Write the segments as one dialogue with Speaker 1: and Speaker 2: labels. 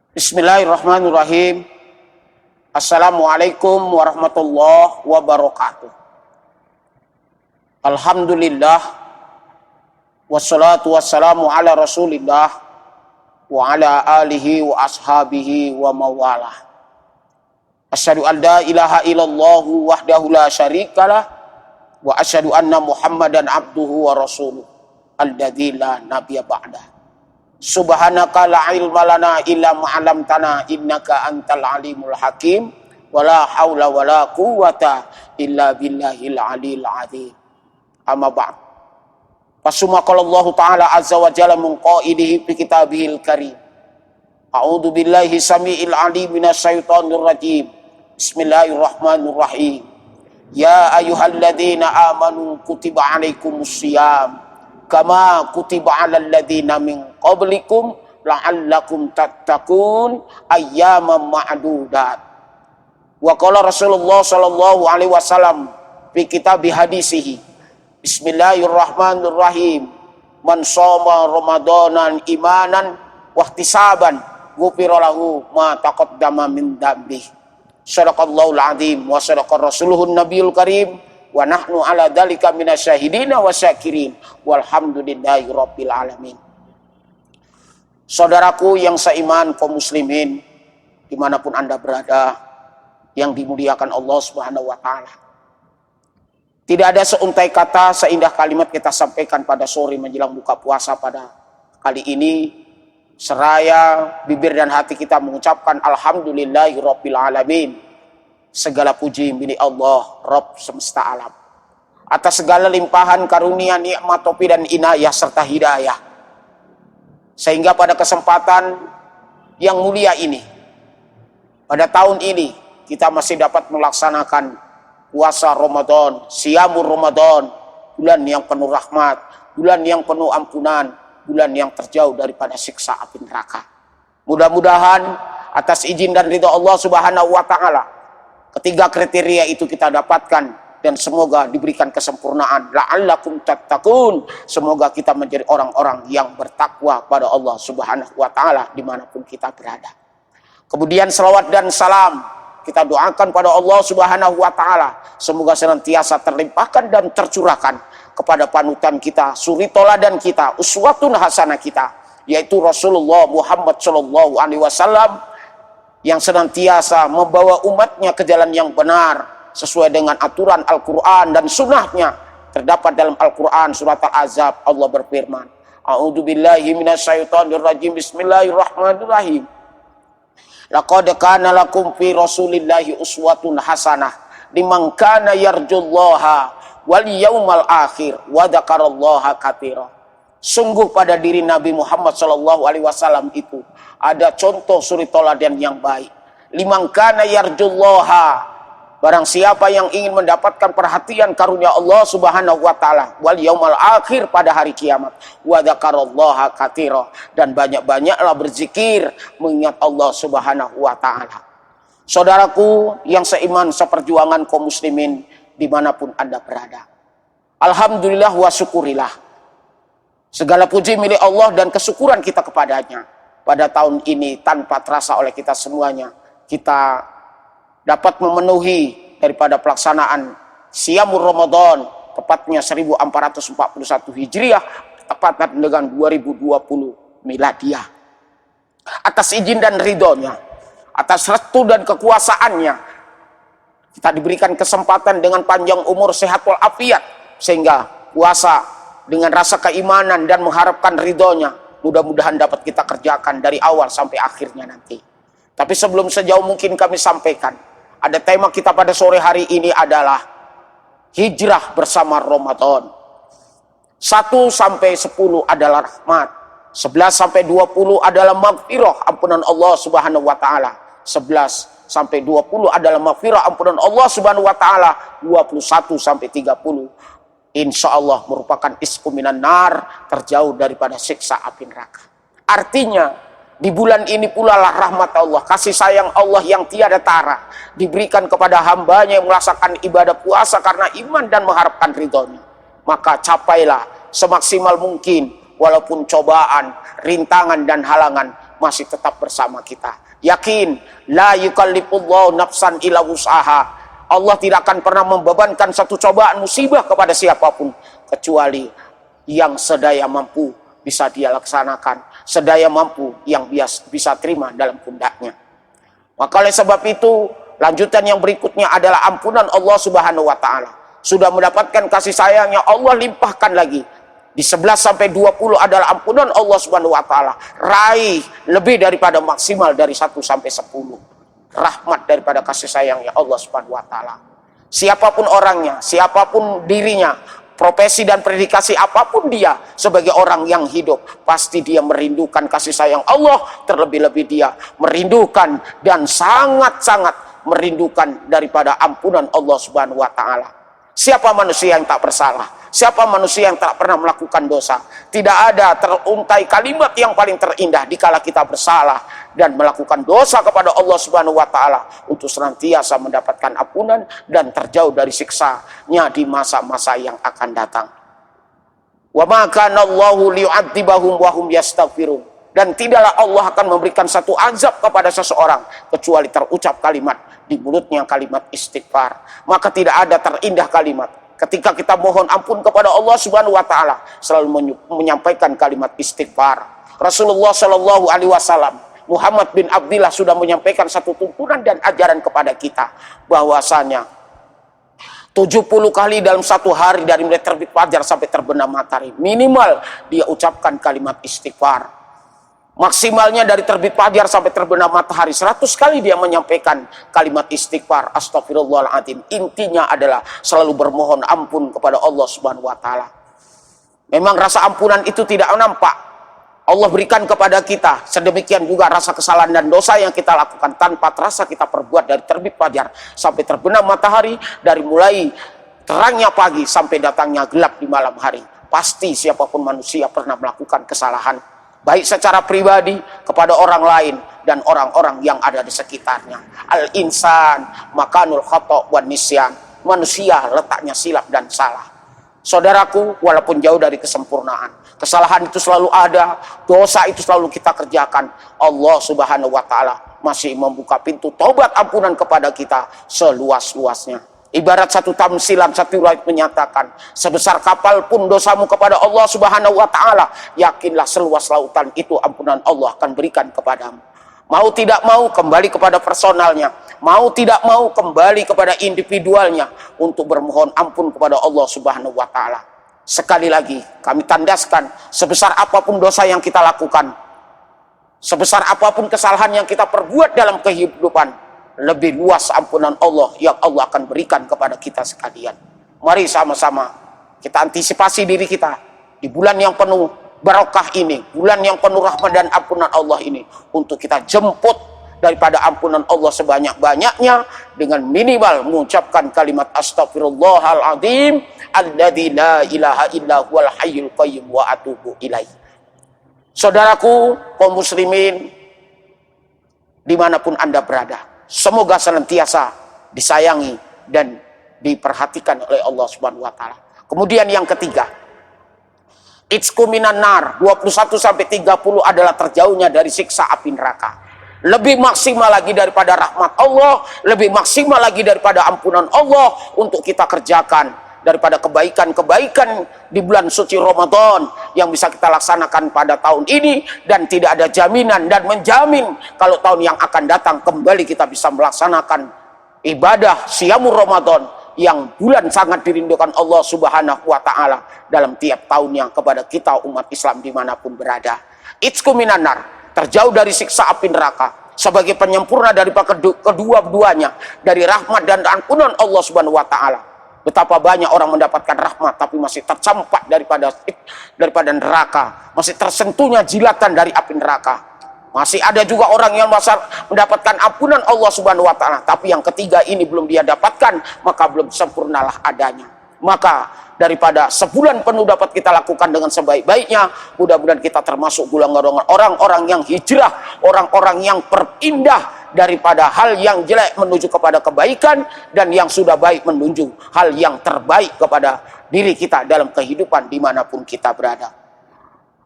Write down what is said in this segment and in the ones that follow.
Speaker 1: Bismillahirrahmanirrahim. Assalamualaikum warahmatullahi wabarakatuh. Alhamdulillah, wassalatu wassalamu ala rasulillah wa ala alihi wa ashabihi wa mawalah. Asyhadu an la ilaha illallah wahdahu la syarikalah wa asyhadu anna muhammadan abduhu wa rasuluh alladzi la nabiyya ba'dah. Subhanaka la ilma lana illa ma 'allamtana innaka antal alimul hakim wala haula wala quwwata illa billahil aliyil azim. Amma ba'd. Fasuma qala Allah taala azza wa jalla min qailihi fi kitabihil karim. A'udzu billahi samiil alim minasyaitonir rajim. Bismillahirrahmanirrahim. Ya ayyuhalladzina amanu kutiba 'alaikumus syiyam kama kutiba 'alal ladzina min qablikum la'allakum tattaqun ayyaman ma'dudat. Wa qala Rasulullah sallallahu alaihi wasallam fi kitab hadisihi. Bismillahirrahmanirrahim. Man shoma ramadanan imanan wa ihtisaban ghufira lahu ma taqaddama min dzambi. Shadaqallahul azim wa shadaqar rasuluhun nabiyul karim. Wa nahnu ala dzalika minasyahidina wa syakirin walhamdulillahi rabbil alamin. Saudaraku yang seiman kaum muslimin dimanapun anda berada yang dimuliakan Allah subhanahu wa ta'ala, tidak ada seuntai kata seindah kalimat kita sampaikan pada sore menjelang buka puasa pada kali ini, seraya bibir dan hati kita mengucapkan alhamdulillahi rabbil alamin. Segala puji milik Allah, Rabb semesta alam, atas segala limpahan karunia, nikmat, topi dan inayah serta hidayah, sehingga pada kesempatan yang mulia ini, pada tahun ini kita masih dapat melaksanakan puasa Ramadan, Siyamur Ramadan, bulan yang penuh rahmat, bulan yang penuh ampunan, bulan yang terjauh daripada siksa api neraka. Mudah-mudahan atas izin dan ridha Allah subhanahu wa ta'ala, ketiga kriteria itu kita dapatkan dan semoga diberikan kesempurnaan. La'allakum tattaqun. Semoga kita menjadi orang-orang yang bertakwa pada Allah subhanahu wa ta'ala dimanapun kita berada. Kemudian selawat dan salam kita doakan pada Allah subhanahu wa ta'ala, semoga senantiasa terlimpahkan dan tercurahkan kepada panutan kita, suri toladan kita, uswatun hasanah kita, yaitu Rasulullah Muhammad sallallahu alaihi wasallam, yang senantiasa membawa umatnya ke jalan yang benar sesuai dengan aturan Al-Quran dan sunnahnya. Terdapat dalam Al-Quran surat Al-Ahzab, Allah berfirman, A'udzu billahi minasyaitonir rajim. Bismillahirrahmanirrahim. Laqad kana lakum fi rasulillahi uswatun hasanah liman kana yarjullaha wal yaumal akhir wa dzakarallaha katsira. Sungguh pada diri Nabi Muhammad SAW itu ada contoh suri toladan yang baik. Liman kana yarjullaha, barang siapa yang ingin mendapatkan perhatian karunia Allah subhanahu wa ta'ala, wal yaumal akhir, pada hari kiamat, wa dzakarallaha katsira, dan banyak-banyaklah berzikir mengingat Allah subhanahu wa ta'ala. Saudaraku yang seiman seperjuangan kaum muslimin dimanapun anda berada, alhamdulillah wa syukurillah, segala puji milik Allah dan kesyukuran kita kepadanya. Pada tahun ini tanpa terasa oleh kita semuanya, kita dapat memenuhi daripada pelaksanaan Siyamur Ramadan, tepatnya 1441 Hijriah, tepat dengan 2020 Miladiah. Atas izin dan ridhonya, atas restu dan kekuasaannya, kita diberikan kesempatan dengan panjang umur, sehat walafiat, sehingga puasa dengan rasa keimanan dan mengharapkan ridhonya, mudah-mudahan dapat kita kerjakan dari awal sampai akhirnya nanti. Tapi sebelum sejauh mungkin kami sampaikan, ada tema kita pada sore hari ini adalah hijrah bersama Ramadan. 1 sampai 10 adalah rahmat, 11 sampai 20 adalah maghfirah, ampunan Allah subhanahu wa ta'ala, 11 sampai 20 adalah maghfirah, ampunan Allah subhanahu wa ta'ala, 21 sampai 30 insya Allah merupakan isku minan nar, terjauh daripada siksa api neraka. Artinya di bulan ini pula lah rahmat Allah, kasih sayang Allah yang tiada tara diberikan kepada hambanya yang melaksanakan ibadah puasa karena iman dan mengharapkan ridhonya. Maka capailah semaksimal mungkin, walaupun cobaan, rintangan dan halangan masih tetap bersama kita. Yakin, la yukallifullahu nafsan illa wus'aha. Allah tidak akan pernah membebankan satu cobaan musibah kepada siapapun kecuali yang sedaya mampu bisa dia laksanakan, sedaya mampu yang bisa terima dalam pundaknya. Maka oleh sebab itu, lanjutan yang berikutnya adalah ampunan Allah Subhanahu wa taala. Sudah mendapatkan kasih sayangnya, Allah limpahkan lagi. Di 11 sampai 20 adalah ampunan Allah Subhanahu wa taala. Raih lebih daripada maksimal dari 1 sampai 10. Rahmat daripada kasih sayangnya Allah Subhanahu wa taala. Siapapun orangnya, siapapun dirinya, profesi dan predikasi apapun dia sebagai orang yang hidup, pasti dia merindukan kasih sayang Allah. Terlebih-lebih dia merindukan dan sangat-sangat merindukan daripada ampunan Allah Subhanahu wa taala. Siapa manusia yang tak bersalah? Siapa manusia yang tak pernah melakukan dosa? Tidak ada teruntai kalimat yang paling terindah dikala kita bersalah dan melakukan dosa kepada Allah Subhanahu wa taala untuk senantiasa mendapatkan ampunan dan terjauh dari siksanya di masa-masa yang akan datang. Wa ma kana Allahu liyu'adzibahum wa hum yastaghfirun. Dan tidaklah Allah akan memberikan satu azab kepada seseorang kecuali terucap kalimat di mulutnya kalimat istighfar. Maka tidak ada terindah kalimat ketika kita mohon ampun kepada Allah Subhanahu wa taala, selalu menyampaikan kalimat istighfar. Rasulullah Shallallahu alaihi wasallam, Muhammad bin Abdillah sudah menyampaikan satu tuntunan dan ajaran kepada kita bahwasanya 70 kali dalam satu hari dari mulai terbit fajar sampai terbenam matahari minimal dia ucapkan kalimat istighfar. Maksimalnya dari terbit fajar sampai terbenam matahari 100 kali dia menyampaikan kalimat istighfar, astagfirullahaladzim. Intinya adalah selalu bermohon ampun kepada Allah Subhanahu wa taala. Memang rasa ampunan itu tidak nampak, Allah berikan kepada kita. Sedemikian juga rasa kesalahan dan dosa yang kita lakukan tanpa terasa kita perbuat dari terbit fajar sampai terbenam matahari, dari mulai terangnya pagi sampai datangnya gelap di malam hari. Pasti siapapun manusia pernah melakukan kesalahan, baik secara pribadi kepada orang lain dan orang-orang yang ada di sekitarnya. Al-insan makanul khata' wan nisyan. Manusia letaknya silap dan salah. Saudaraku, walaupun jauh dari kesempurnaan, kesalahan itu selalu ada, dosa itu selalu kita kerjakan. Allah Subhanahu wa taala masih membuka pintu taubat ampunan kepada kita seluas-luasnya. Ibarat satu tamsilan, satu riwayat menyatakan, sebesar kapal pun dosamu kepada Allah Subhanahu wa taala, yakinlah seluas lautan itu ampunan Allah akan berikan kepadamu. Mau tidak mau kembali kepada personalnya, mau tidak mau kembali kepada individualnya untuk bermohon ampun kepada Allah Subhanahu wa taala. Sekali lagi kami tandaskan, sebesar apapun dosa yang kita lakukan, sebesar apapun kesalahan yang kita perbuat dalam kehidupan, lebih luas ampunan Allah yang Allah akan berikan kepada kita sekalian. Mari sama-sama kita antisipasi diri kita di bulan yang penuh barokah ini, bulan yang penuh rahmat dan ampunan Allah ini, untuk kita jemput daripada ampunan Allah sebanyak-banyaknya dengan minimal mengucapkan kalimat astagfirullahaladzim alladzi la ilaha illa huwal hayyul qayyum wa atubu ilaih. Saudaraku kaum muslimin dimanapun Anda berada, semoga senantiasa disayangi dan diperhatikan oleh Allah Subhanahu wa taala. Kemudian yang ketiga, Itsku minan nar, 21 sampai 30 adalah terjauhnya dari siksa api neraka. Lebih maksimal lagi daripada rahmat Allah, lebih maksimal lagi daripada ampunan Allah untuk kita kerjakan daripada kebaikan-kebaikan di bulan suci Ramadan yang bisa kita laksanakan pada tahun ini, dan tidak ada jaminan dan menjamin kalau tahun yang akan datang kembali kita bisa melaksanakan ibadah Siyamul Ramadan yang bulan sangat dirindukan Allah Subhanahu wa taala dalam tiap tahunnya kepada kita umat Islam dimanapun berada. Itsku minan nar, terjauh dari siksa api neraka, sebagai penyempurna dari kedua-duanya, dari rahmat dan ampunan Allah Subhanahu wa taala. Betapa banyak orang mendapatkan rahmat tapi masih tercampak daripada neraka, masih tersentuhnya jilatan dari api neraka. Masih ada juga orang yang mendapatkan ampunan Allah Subhanahu wa taala, tapi yang ketiga ini belum dia dapatkan, maka belum sempurnalah adanya. Maka daripada sebulan penuh dapat kita lakukan dengan sebaik-baiknya, mudah-mudahan kita termasuk golongan orang-orang yang hijrah, orang-orang yang berpindah daripada hal yang jelek menuju kepada kebaikan, dan yang sudah baik menuju hal yang terbaik kepada diri kita dalam kehidupan dimanapun kita berada.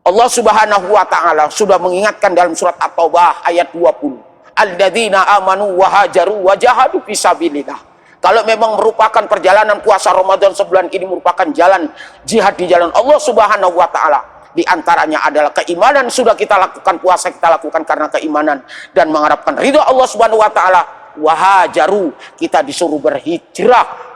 Speaker 1: Allah Subhanahu wa taala sudah mengingatkan dalam surat At-Taubah ayat 20. Alladzina amanu wa hajaru wa jahadu fisabilillah. Kalau memang merupakan perjalanan puasa Ramadan sebulan ini merupakan jalan jihad di jalan Allah Subhanahu wa taala. Di antaranya adalah keimanan, sudah kita lakukan puasa, kita lakukan karena keimanan dan mengharapkan ridha Allah Subhanahu wa taala. Wa hajaru, kita disuruh berhijrah,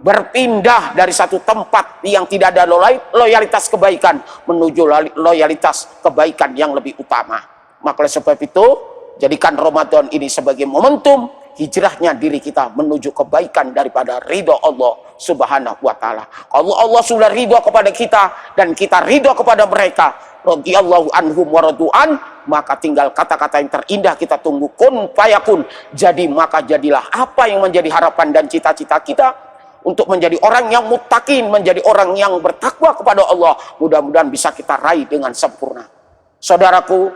Speaker 1: berpindah dari satu tempat yang tidak ada loyalitas kebaikan menuju loyalitas kebaikan yang lebih utama. Maka oleh sebab itu, jadikan Ramadan ini sebagai momentum hijrahnya diri kita menuju kebaikan daripada ridho Allah Subhanahu wa taala. Kalau Allah sudah ridho kepada kita dan kita ridho kepada mereka, radhiyallahu anhum wa radu'an, maka tinggal kata-kata yang terindah kita tunggu, kun fayakun. Jadi maka jadilah apa yang menjadi harapan dan cita-cita kita untuk menjadi orang yang muttaqin, menjadi orang yang bertakwa kepada Allah. Mudah-mudahan bisa kita raih dengan sempurna. Saudaraku,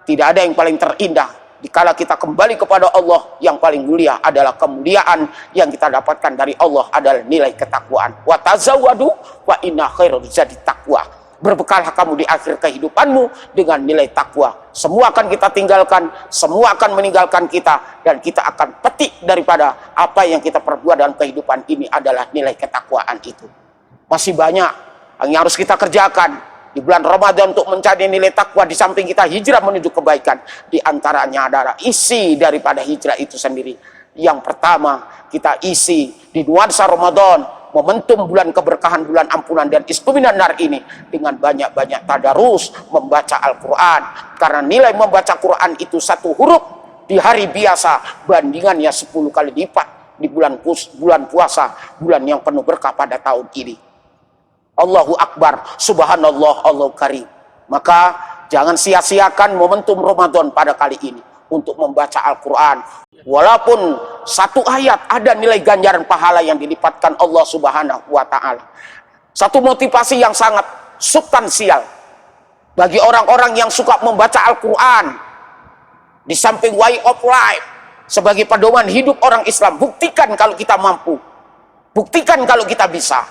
Speaker 1: tidak ada yang paling terindah dikala kita kembali kepada Allah. Yang paling mulia adalah kemuliaan yang kita dapatkan dari Allah adalah nilai ketakwaan. Wa tazawwadu wa inna khairal zadi taqwa. Berbekallah kamu di akhir kehidupanmu dengan nilai takwa. Semua akan kita tinggalkan, semua akan meninggalkan kita, dan kita akan petik daripada apa yang kita perbuat dalam kehidupan ini adalah nilai ketakwaan itu. Masih banyak yang harus kita kerjakan di bulan Ramadan untuk mencari nilai takwa. Di samping kita hijrah menuju kebaikan, di antaranya adalah isi daripada hijrah itu sendiri. Yang pertama, kita isi di nuansa Ramadan, momentum bulan keberkahan, bulan ampunan dan iskuminan nar ini, dengan banyak-banyak tadarus membaca Al-Quran. Karena nilai membaca Quran itu satu huruf di hari biasa bandingannya 10 kali lipat di bulan puasa, bulan yang penuh berkah pada tahun ini. Allahu Akbar, Subhanallah, Allahu Karim. Maka jangan sia-siakan momentum Ramadan pada kali ini untuk membaca Al-Quran. Walaupun satu ayat ada nilai ganjaran pahala yang dilipatkan Allah Subhanahu wa taala. Satu motivasi yang sangat substansial bagi orang-orang yang suka membaca Al-Quran. Di samping way of life sebagai pedoman hidup orang Islam, buktikan kalau kita mampu, buktikan kalau kita bisa,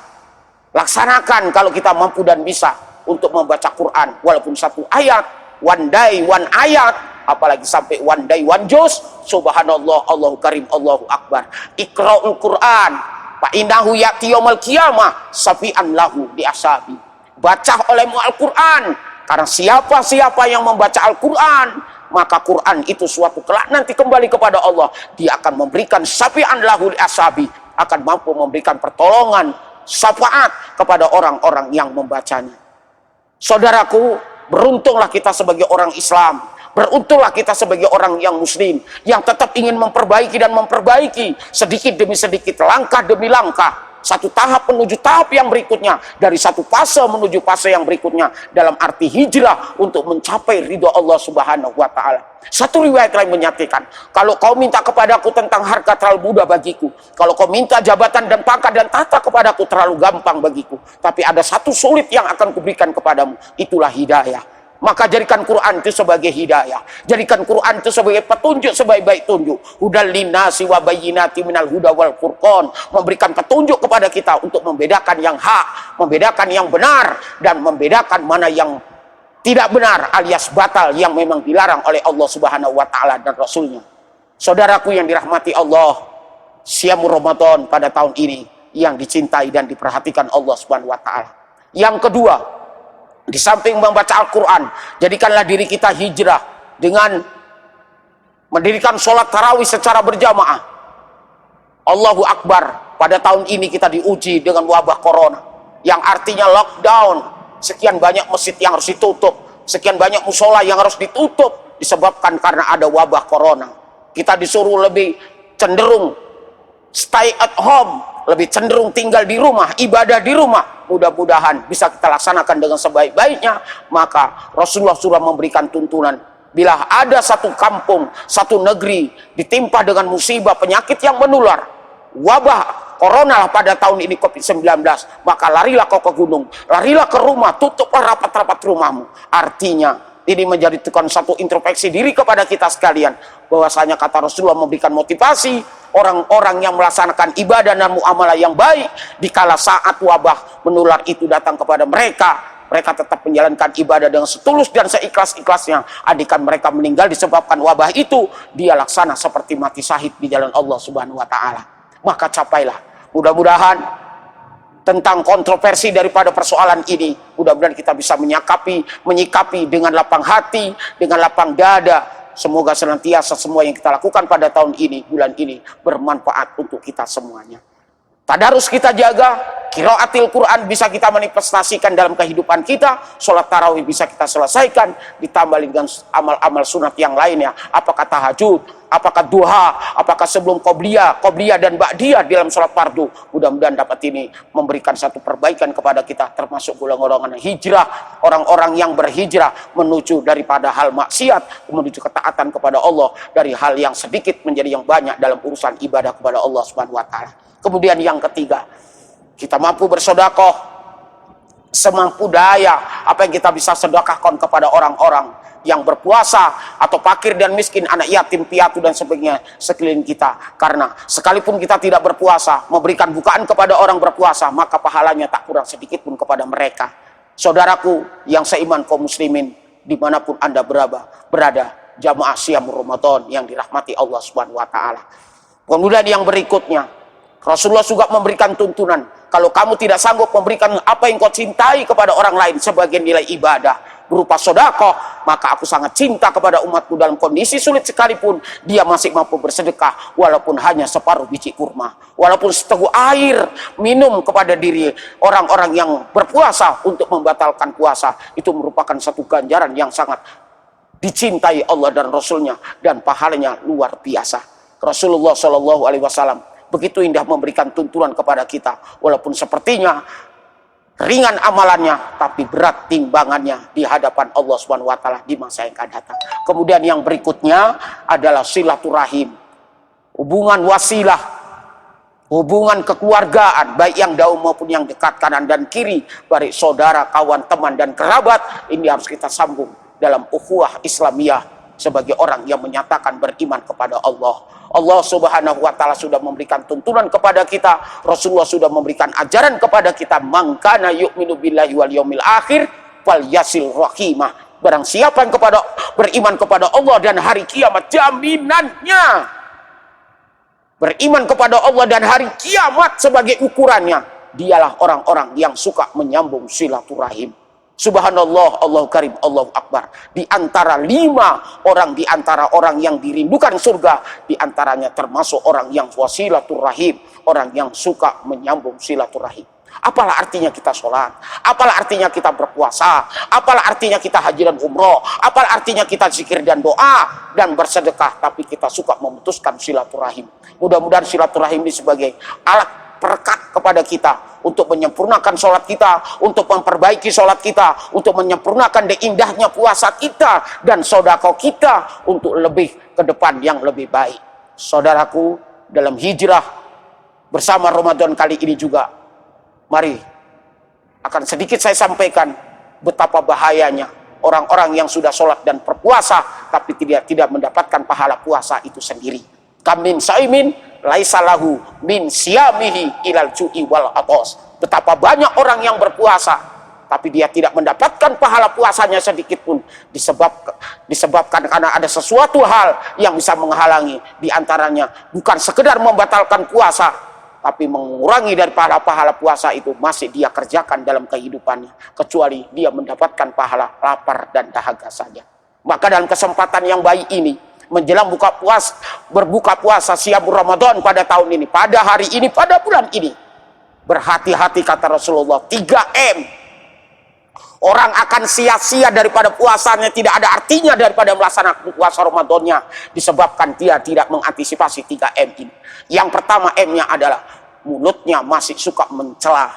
Speaker 1: laksanakan kalau kita mampu dan bisa untuk membaca Quran. Walaupun satu ayat, one day one ayat, apalagi sampai one day one juz. Subhanallah, Allahu Karim, Allahu Akbar. Iqra'ul Quran fa innahu ya'ti yaumil qiyamah safi'an lahu bi ashabi. Baca olehmu Al-Quran, karena siapa-siapa yang membaca Al-Quran, maka Quran itu suatu kelak nanti kembali kepada Allah. Dia akan memberikan safi'an lahu li ashabi, akan mampu memberikan pertolongan, syafaat kepada orang-orang yang membacanya. Saudaraku, beruntunglah kita sebagai orang Islam, beruntunglah kita sebagai orang yang muslim, yang tetap ingin memperbaiki dan memperbaiki sedikit demi sedikit, langkah demi langkah, satu tahap menuju tahap yang berikutnya, dari satu fase menuju fase yang berikutnya, dalam arti hijrah untuk mencapai ridho Allah Subhanahu wa taala. Satu riwayat lain menyatakan, kalau kau minta kepadaku tentang harta terlalu mudah bagiku, kalau kau minta jabatan dan pangkat dan tahta kepadaku terlalu gampang bagiku, tapi ada satu sulit yang akan kuberikan kepadamu, itulah hidayah. Maka jadikan Quran itu sebagai hidayah, jadikan Quran itu sebagai petunjuk, sebaik-baik tunjuk. Hudal linnasi wa bayyinati minal huda wal furqan, memberikan petunjuk kepada kita untuk membedakan yang hak, membedakan yang benar, dan membedakan mana yang tidak benar alias batal yang memang dilarang oleh Allah Subhanahu wa taala dan Rasulnya. Saudaraku yang dirahmati Allah, siamu Ramadan pada tahun ini yang dicintai dan diperhatikan Allah Subhanahu wa taala. Yang kedua, di samping membaca Al-Quran, jadikanlah diri kita hijrah dengan mendirikan sholat tarawih secara berjamaah. Allahu Akbar, pada tahun ini kita diuji dengan wabah corona, yang artinya lockdown. Sekian banyak masjid yang harus ditutup, sekian banyak musola yang harus ditutup, disebabkan karena ada wabah corona. Kita disuruh lebih cenderung stay at home, lebih cenderung tinggal di rumah, ibadah di rumah. Mudah-mudahan bisa kita laksanakan dengan sebaik-baiknya. Maka Rasulullah sudah memberikan tuntunan, bila ada satu kampung, satu negeri ditimpa dengan musibah penyakit yang menular, wabah corona pada tahun ini COVID-19, maka larilah kau ke gunung, larilah ke rumah, tutuplah rapat-rapat rumahmu. Artinya ini menjadi satu introspeksi diri kepada kita sekalian, bahwasanya kata Rasulullah memberikan motivasi orang-orang yang melaksanakan ibadah dan muamalah yang baik, dikala saat wabah menular itu datang kepada mereka, mereka tetap menjalankan ibadah dengan setulus dan seikhlas-ikhlasnya, andaikan mereka meninggal disebabkan wabah itu, dia laksana seperti mati syahid di jalan Allah Subhanahu wa taala. Maka capailah. Mudah-mudahan tentang kontroversi daripada persoalan ini, mudah-mudahan kita bisa menyikapi dengan lapang hati, dengan lapang dada. Semoga senantiasa semua yang kita lakukan pada tahun ini, bulan ini, bermanfaat untuk kita semuanya. Tadarus kita jaga, qiraatil Quran bisa kita manifestasikan dalam kehidupan kita, sholat tarawih bisa kita selesaikan, ditambah dengan amal-amal sunat yang lainnya, apakah tahajud, apakah duha, apakah sebelum qobliyah dan ba'diyah dalam sholat fardu. Mudah-mudahan dapat ini memberikan satu perbaikan kepada kita, termasuk golongan-golongan hijrah, orang-orang yang berhijrah menuju daripada hal maksiat, menuju ketaatan kepada Allah, dari hal yang sedikit menjadi yang banyak dalam urusan ibadah kepada Allah Subhanahu wa taala. Kemudian yang ketiga, kita mampu bersedekah semampu daya apa yang kita bisa sedekahkan kepada orang-orang yang berpuasa atau fakir dan miskin, anak yatim piatu dan sebagainya sekeliling kita. Karena sekalipun kita tidak berpuasa, memberikan bukaan kepada orang berpuasa, maka pahalanya tak kurang sedikit pun kepada mereka. Saudaraku yang seiman kaum muslimin, dimanapun Anda berada, jamaah Siyamul Ramadan yang dirahmati Allah Subhanahu wa taala. Kemudian yang berikutnya, Rasulullah juga memberikan tuntunan, kalau kamu tidak sanggup memberikan apa yang kau cintai kepada orang lain sebagai nilai ibadah berupa sedekah, maka aku sangat cinta kepada umatku dalam kondisi sulit sekalipun dia masih mampu bersedekah, walaupun hanya separuh biji kurma, walaupun seteguk air minum kepada diri orang-orang yang berpuasa untuk membatalkan puasa. Itu merupakan satu ganjaran yang sangat dicintai Allah dan Rasulnya, dan pahalanya luar biasa. Rasulullah Shallallahu Alaihi Wasallam begitu indah memberikan tuntunan kepada kita, walaupun sepertinya ringan amalannya, tapi berat timbangannya di hadapan Allah Subhanahu wa taala di masa yang akan datang. Kemudian yang berikutnya adalah silaturahim, hubungan wasilah, hubungan kekeluargaan, baik yang jauh maupun yang dekat, kanan dan kiri, baik saudara, kawan, teman dan kerabat. Ini harus kita sambung dalam ukhuwah Islamiyah sebagai orang yang menyatakan beriman kepada Allah. Allah Subhanahu wa taala sudah memberikan tuntunan kepada kita, Rasulullah sudah memberikan ajaran kepada kita, man kana yu'minu billahi wal yaumil akhir falyasil rahimah. Barang siapa yang beriman kepada Allah dan hari kiamat, jaminannya beriman kepada Allah dan hari kiamat sebagai ukurannya, dialah orang-orang yang suka menyambung silaturahim. Subhanallah, Allahu Karim, Allahu Akbar. Di antara 5 orang, di antara orang yang dirindukan surga, di antaranya termasuk orang yang wasilaturrahim, orang yang suka menyambung silaturahim. Apalah artinya kita sholat, apalah artinya kita berpuasa, apalah artinya kita haji dan umroh, apalah artinya kita zikir dan doa dan bersedekah, tapi kita suka memutuskan silaturahim. Mudah-mudahan silaturahim ini sebagai alat perekat kepada kita untuk menyempurnakan sholat kita, untuk memperbaiki sholat kita, untuk menyempurnakan indahnya puasa kita dan sedekah kita untuk lebih ke depan yang lebih baik. Saudaraku, dalam hijrah bersama Ramadan kali ini juga, mari akan sedikit saya sampaikan betapa bahayanya orang-orang yang sudah sholat dan berpuasa tapi tidak mendapatkan pahala puasa itu sendiri. Kamin saimin laisa lahu min siyamihi ilal ju'i wal atos. Betapa banyak orang yang berpuasa tapi dia tidak mendapatkan pahala puasanya sedikit pun, disebabkan karena ada sesuatu hal yang bisa menghalangi. Di antaranya bukan sekedar membatalkan puasa, tapi mengurangi dari pahala-pahala puasa itu masih dia kerjakan dalam kehidupannya, kecuali dia mendapatkan pahala lapar dan dahaga saja. Maka dalam kesempatan yang baik ini, menjelang berbuka puasa Siyamul Ramadan pada tahun ini, pada hari ini, pada bulan ini, berhati-hati kata Rasulullah, 3M. Orang akan sia-sia daripada puasanya, tidak ada artinya daripada melaksanakan puasa Ramadannya, disebabkan dia tidak mengantisipasi 3M ini. Yang pertama M-nya adalah mulutnya masih suka mencela,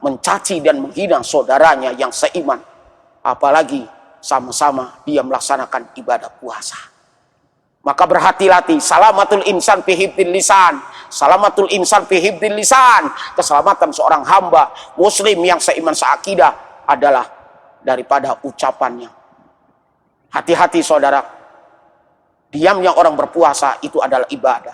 Speaker 1: mencaci dan menghina saudaranya yang seiman, apalagi sama-sama dia melaksanakan ibadah puasa. Maka berhati-hati, salamatul insan fi hibdil lisan, salamatul insan fi hibdil lisan. Keselamatan seorang hamba muslim yang seiman seakidah adalah daripada ucapannya. Hati-hati saudara, diamnya orang berpuasa itu adalah ibadah.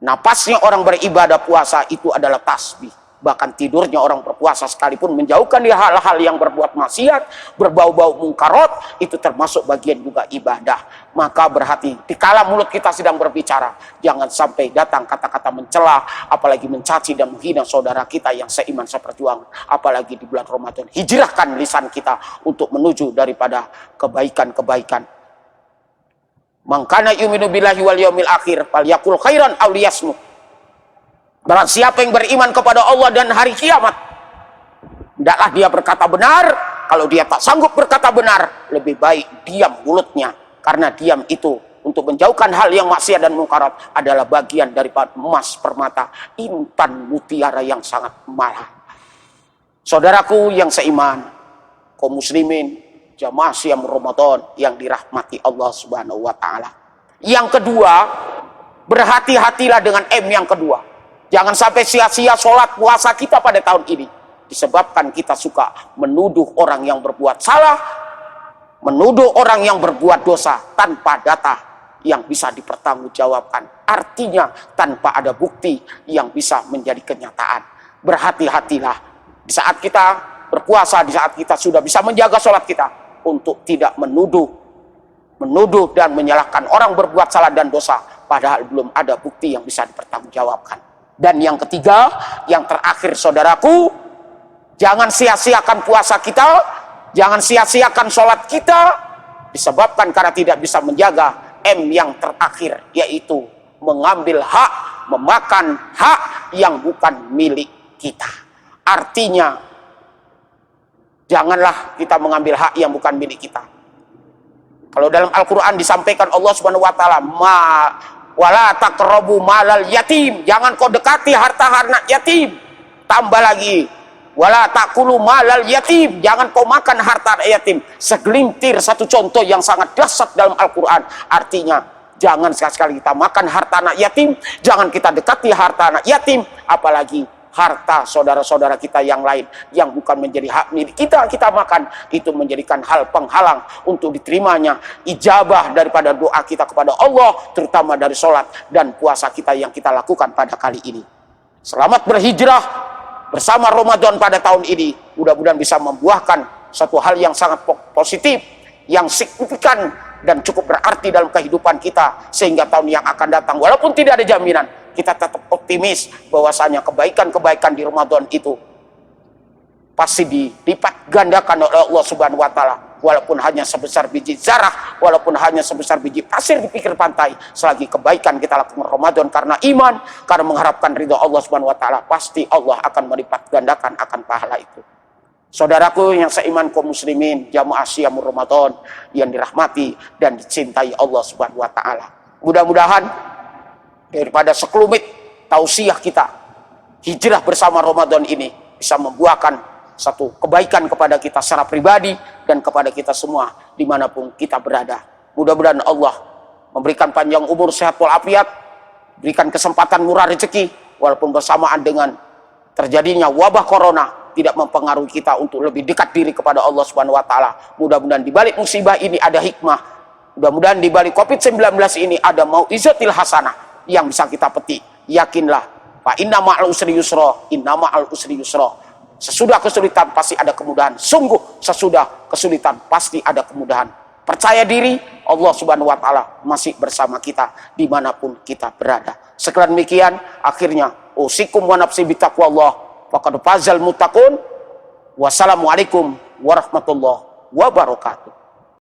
Speaker 1: Napasnya orang beribadah puasa itu adalah tasbih. Bahkan tidurnya orang berpuasa sekalipun menjauhkan dia hal-hal yang berbuat maksiat, berbau-bau mungkarot, itu termasuk bagian juga ibadah. Maka berhati, dikala mulut kita sedang berbicara, jangan sampai datang kata-kata mencela, apalagi mencaci dan menghina saudara kita yang seiman seperjuangan. Apalagi di bulan Ramadan, hijrahkan lisan kita untuk menuju daripada kebaikan-kebaikan. Man kana yu'minu billahi wal yaumil akhir falyaqul khairan aw liyasmut. Barang siapa yang beriman kepada Allah dan hari kiamat, hendaklah dia berkata benar. Kalau dia tak sanggup berkata benar, lebih baik diam mulutnya. Karena diam itu untuk menjauhkan hal yang maksiat dan mungkarat adalah bagian daripada emas permata, intan mutiara yang sangat mahal. Saudaraku yang seiman, kaum muslimin, jamaah Siyam Ramadan yang dirahmati Allah Subhanahu wa taala. Yang kedua, berhati-hatilah dengan yang kedua. Jangan sampai sia-sia sholat puasa kita pada tahun ini. Disebabkan kita suka menuduh orang yang berbuat salah, menuduh orang yang berbuat dosa tanpa data yang bisa dipertanggungjawabkan. Artinya tanpa ada bukti yang bisa menjadi kenyataan. Berhati-hatilah di saat kita berpuasa, di saat kita sudah bisa menjaga sholat kita, untuk tidak menuduh dan menyalahkan orang berbuat salah dan dosa, padahal belum ada bukti yang bisa dipertanggungjawabkan. Dan yang ketiga, yang terakhir saudaraku, jangan sia-siakan puasa kita, jangan sia-siakan sholat kita, disebabkan karena tidak bisa menjaga yang terakhir, yaitu mengambil hak, memakan hak yang bukan milik kita. Artinya, janganlah kita mengambil hak yang bukan milik kita. Kalau dalam Al-Quran disampaikan Allah Subhanahu wa taala, wala taqrabu malal yatim, jangan kau dekati harta anak yatim. Tambah lagi, wala taqulu malal yatim, jangan kau makan harta anak yatim. Segelintir satu contoh yang sangat dahsyat dalam Al-Quran. Artinya, jangan sekali-sekali kita makan harta anak yatim, jangan kita dekati harta anak yatim, apalagi harta saudara-saudara kita yang lain yang bukan menjadi hak milik kita, kita makan, itu menjadikan hal penghalang untuk diterimanya ijabah daripada doa kita kepada Allah, terutama dari sholat dan puasa kita yang kita lakukan pada kali ini. Selamat berhijrah bersama Ramadan pada tahun ini, mudah-mudahan bisa membuahkan satu hal yang sangat positif, yang signifikan dan cukup berarti dalam kehidupan kita, sehingga tahun yang akan datang, walaupun tidak ada jaminan, kita tetap optimis bahwasanya kebaikan-kebaikan di Ramadan itu pasti dilipat gandakan oleh Allah Subhanahu wa taala, walaupun hanya sebesar biji zarah, walaupun hanya sebesar biji pasir di pinggir pantai. Selagi kebaikan kita lakukan Ramadan karena iman, karena mengharapkan ridha Allah Subhanahu wa taala, pasti Allah akan melipat gandakan akan pahala itu. Saudaraku yang seiman kaum muslimin, jamaah Siyam Ramadan yang dirahmati dan dicintai Allah Subhanahu wa taala. Mudah-mudahan daripada sekelumit tausiah kita, hijrah bersama Ramadan ini bisa membuahkan satu kebaikan kepada kita secara pribadi dan kepada kita semua dimanapun kita berada. Mudah-mudahan Allah memberikan panjang umur, sehat walafiat, berikan kesempatan murah rezeki, walaupun bersamaan dengan terjadinya wabah corona tidak mempengaruhi kita untuk lebih dekat diri kepada Allah Subhanahu wa taala. Mudah-mudahan di balik musibah ini ada hikmah. Mudah-mudahan di balik Covid-19 ini ada mau'izatil hasanah yang bisa kita petik. Yakinlah, fa inna ma'al usri yusra, inna ma'al usri yusra. Sesudah kesulitan pasti ada kemudahan. Sungguh sesudah kesulitan pasti ada kemudahan. Percaya diri, Allah Subhanahu wa taala masih bersama kita dimanapun kita berada. Sekian demikian, akhirnya usikum wa nafsi bitaqwallah faqad fazal muttaqun. Wassalamualaikum warahmatullahi wabarakatuh.